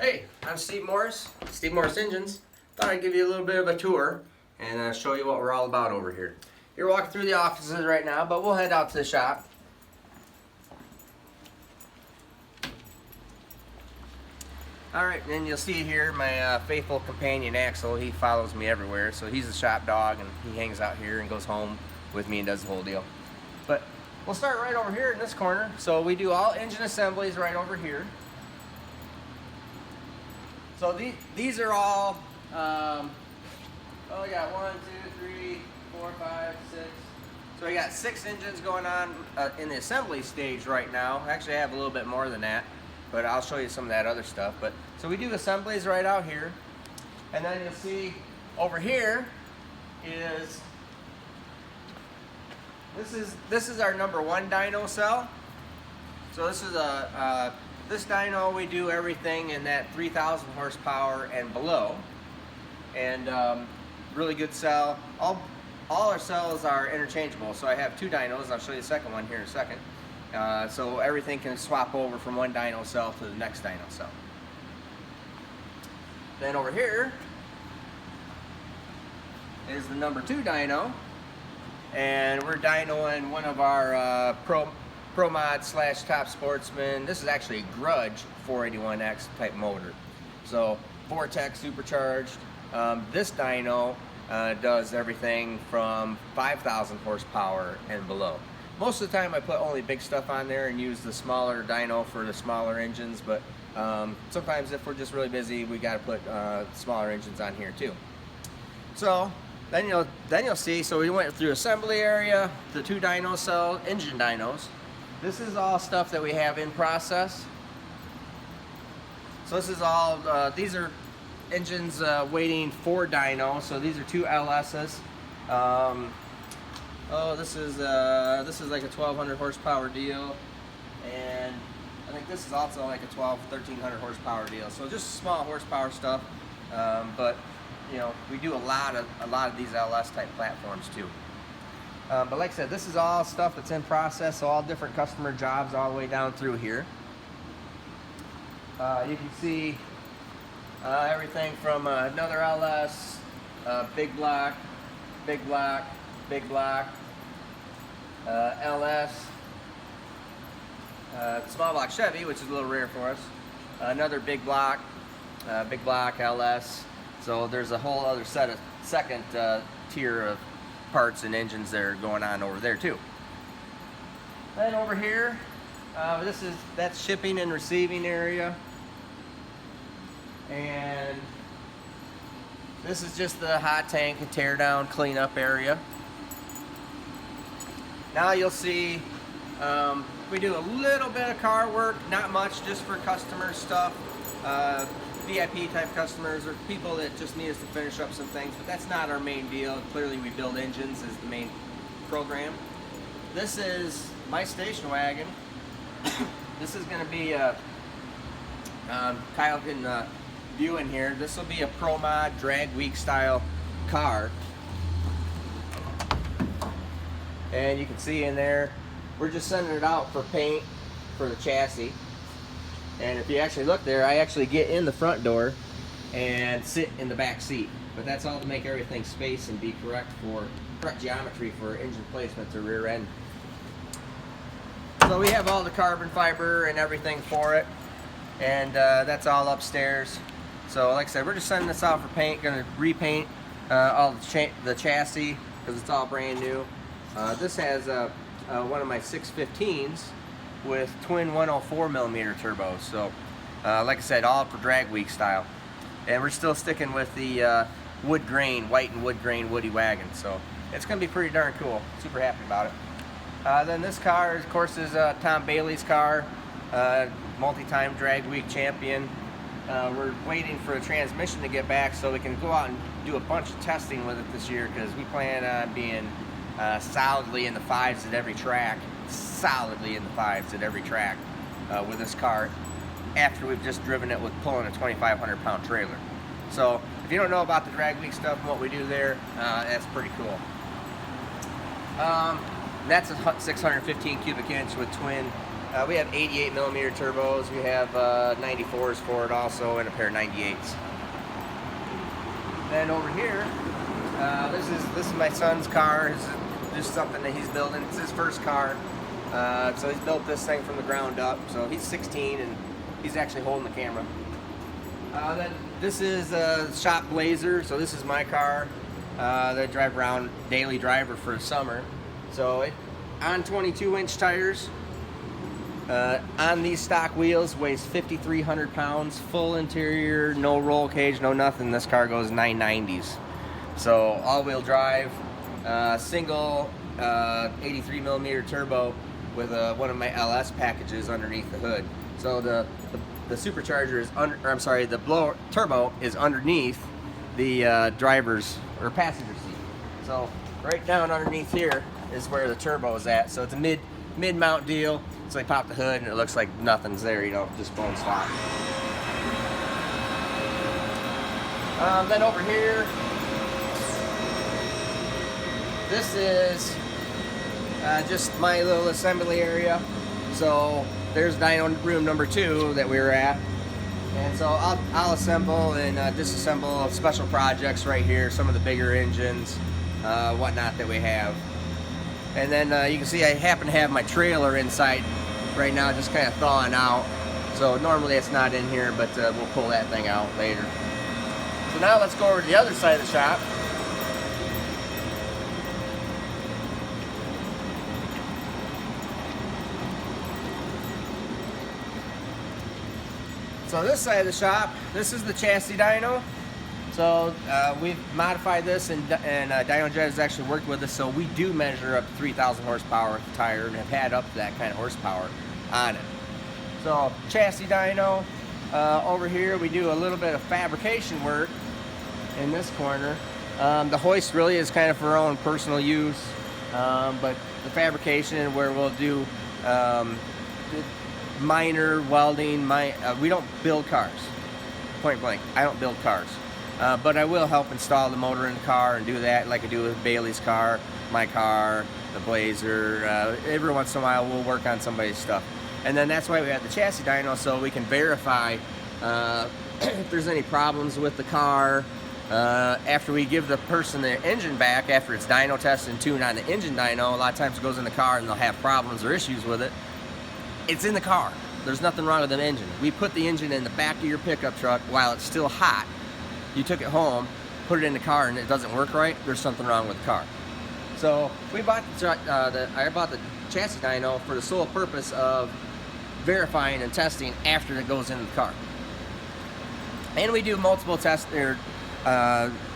Hey, I'm Steve Morris, Steve Morris Engines. Thought I'd give you a little bit of a tour and show you what we're all about over here. You're walking through the offices right now, but we'll head out to the shop. Alright, and then you'll see here my faithful companion Axel. He follows me everywhere, so he's a shop dog and he hangs out here and goes home with me and does the whole deal. But we'll start right over here in this corner. So we do all engine assemblies right over here. So these are all, we got 1, 2, 3, 4, 5, 6. So we got 6 engines going on in the assembly stage right now. Actually, I have a little bit more than that, but I'll show you some of that other stuff. But so we do assemblies right out here, and then you'll see over here is this is our number 1 dyno cell. So this is this dyno, we do everything in that 3,000 horsepower and below, and really good cell. All our cells are interchangeable. So I have 2 dynos. I'll show you the second one here in a second. So everything can swap over from one dyno cell to the next dyno cell. Then over here is the number 2 dyno, and we're dynoing one of our Pro Mod / Top Sportsman. This is actually a Grudge 481X type motor. So Vortex supercharged. This dyno does everything from 5,000 horsepower and below. Most of the time I put only big stuff on there and use the smaller dyno for the smaller engines, but sometimes if we're just really busy, we got to put smaller engines on here too. So then you'll see, so we went through assembly area, the 2 dyno cell, engine dynos. This is all stuff that we have in process. So this is all, these are engines waiting for dyno. So these are 2 LSs. This is like a 1,200 horsepower deal, and I think this is also like a 1,300 horsepower deal. So just small horsepower stuff, but you know, we do a lot of these LS type platforms too. But like I said, this is all stuff that's in process, so all different customer jobs all the way down through here. You can see everything from another LS, big block, big block, big block, LS, small block Chevy, which is a little rare for us, another big block LS. So there's a whole other second tier of parts and engines that are going on over there too. Then over here, that's shipping and receiving area, and this is just the hot tank and tear down cleanup area. Now you'll see we do a little bit of car work, not much, just for customer stuff, VIP type customers or people that just need us to finish up some things, but that's not our main deal. Clearly we build engines as the main program. This is my station wagon. This is going to be Kyle can view in here. This will be a Pro Mod drag week style car, and you can see in there we're just sending it out for paint for the chassis. And if you actually look there, I actually get in the front door and sit in the back seat. But that's all to make everything space and be correct geometry for engine placement to rear end. So we have all the carbon fiber and everything for it, and that's all upstairs. So like I said, we're just sending this out for paint. Going to repaint all the chassis because it's all brand new. This has one of my 615s with twin 104mm turbos. So like I said, all for drag week style, and we're still sticking with the wood grain, white and wood grain woody wagon. So it's gonna be pretty darn cool. Super happy about it. Then this car, of course, is Tom Bailey's car, multi-time drag week champion. We're waiting for a transmission to get back so we can go out and do a bunch of testing with it this year, because we plan on being solidly in the 5s at every track. With this car, after we've just driven it with pulling a 2,500 pound trailer. So if you don't know about the drag week stuff and what we do there, that's pretty cool. That's a 615 cubic inch with twin We have 88 millimeter turbos. We have 94s for it also, and a pair of 98s. Then over here, this is my son's car. It's just something that he's building. It's his first car. So he's built this thing from the ground up. So he's 16 and he's actually holding the camera. Then this is a shop Blazer. So this is my car that I drive around, daily driver for the summer. So on 22-inch tires, on these stock wheels, weighs 5,300 pounds, full interior, no roll cage, no nothing. This car goes 990s. So all-wheel drive, single 83 millimeter turbo with one of my LS packages underneath the hood. So the supercharger is the blower turbo is underneath the driver's or passenger seat. So right down underneath here is where the turbo is at. So it's a mid mount deal. So they pop the hood and it looks like nothing's there, you know, just bone stock. Then over here, this is just my little assembly area. So there's dyno room number 2 that we were at. And so I'll assemble and disassemble special projects right here, some of the bigger engines, whatnot that we have. And then you can see I happen to have my trailer inside right now, just kind of thawing out. So normally it's not in here, but we'll pull that thing out later. So now let's go over to the other side of the shop. So this side of the shop, this is the chassis dyno. So we've modified this, and DynoJet has actually worked with us, so we do measure up to 3,000 horsepower with the tire and have had up to that kind of horsepower on it. So chassis dyno. Over here we do a little bit of fabrication work in this corner. The hoist really is kind of for our own personal use, but the fabrication where we'll do minor welding. We don't build cars, point blank. I don't build cars. But I will help install the motor in the car and do that like I do with Bailey's car, my car, the Blazer. Every once in a while we'll work on somebody's stuff. And then that's why we have the chassis dyno, so we can verify if there's any problems with the car. After we give the person the engine back, after it's dyno tested and tuned on the engine dyno, a lot of times it goes in the car and they'll have problems or issues with it. It's in the car. There's nothing wrong with the engine. We put the engine in the back of your pickup truck while it's still hot. You took it home, put it in the car, and it doesn't work right, there's something wrong with the car. So we bought I bought the chassis dyno for the sole purpose of verifying and testing after it goes into the car. And we do multiple tests,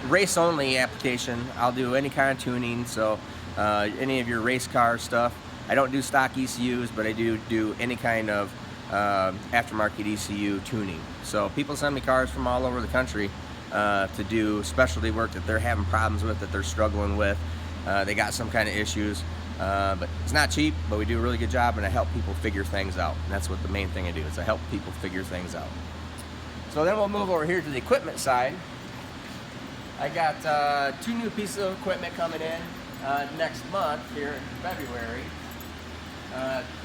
race only application. I'll do any kind of tuning, so any of your race car stuff. I don't do stock ECUs, but I do any kind of aftermarket ECU tuning. So people send me cars from all over the country to do specialty work that they're having problems with, that they're struggling with. They got some kind of issues, but it's not cheap, but we do a really good job, and I help people figure things out. And that's what the main thing I do, is I help people figure things out. So then we'll move over here to the equipment side. I got 2 new pieces of equipment coming in next month here in February.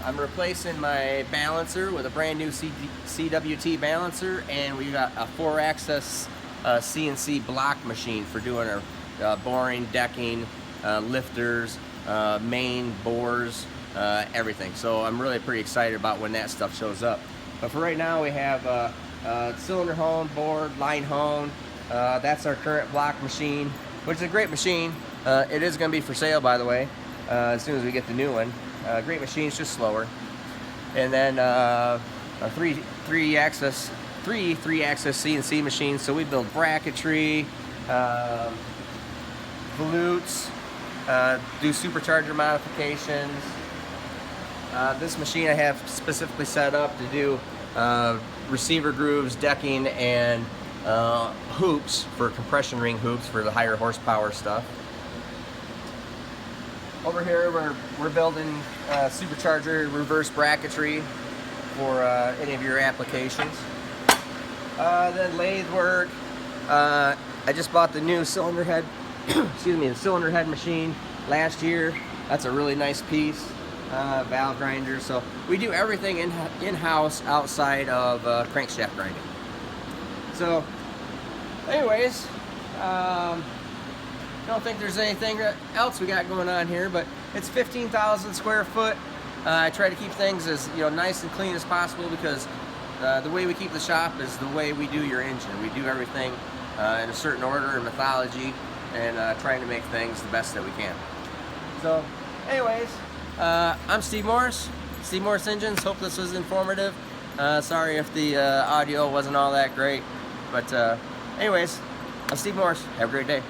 I'm replacing my balancer with a brand new CWT balancer, and we got a 4-axis CNC block machine for doing our boring, decking, lifters, main bores, everything. So I'm really pretty excited about when that stuff shows up. But for right now, we have cylinder hone, board, line hone. That's our current block machine, which is a great machine. It is going to be for sale, by the way, as soon as we get the new one. Great machine, it's just slower. And then a three-axis CNC machine. So we build bracketry, volutes, do supercharger modifications. This machine I have specifically set up to do receiver grooves, decking, and hoops for compression ring hoops for the higher horsepower stuff. Over here we're building supercharger reverse bracketry for any of your applications. Then lathe work. I just bought the new cylinder head, excuse me, the cylinder head machine last year. That's a really nice piece. valve grinders. So we do everything in-house outside of crankshaft grinding. So anyways, don't think there's anything else we got going on here, but it's 15,000 square foot. I try to keep things as nice and clean as possible, because the way we keep the shop is the way we do your engine. We do everything in a certain order and methodology, and trying to make things the best that we can. So anyways, I'm Steve Morris, Steve Morris Engines. Hope this was informative. Sorry if the audio wasn't all that great, but anyways, I'm Steve Morris. Have a great day.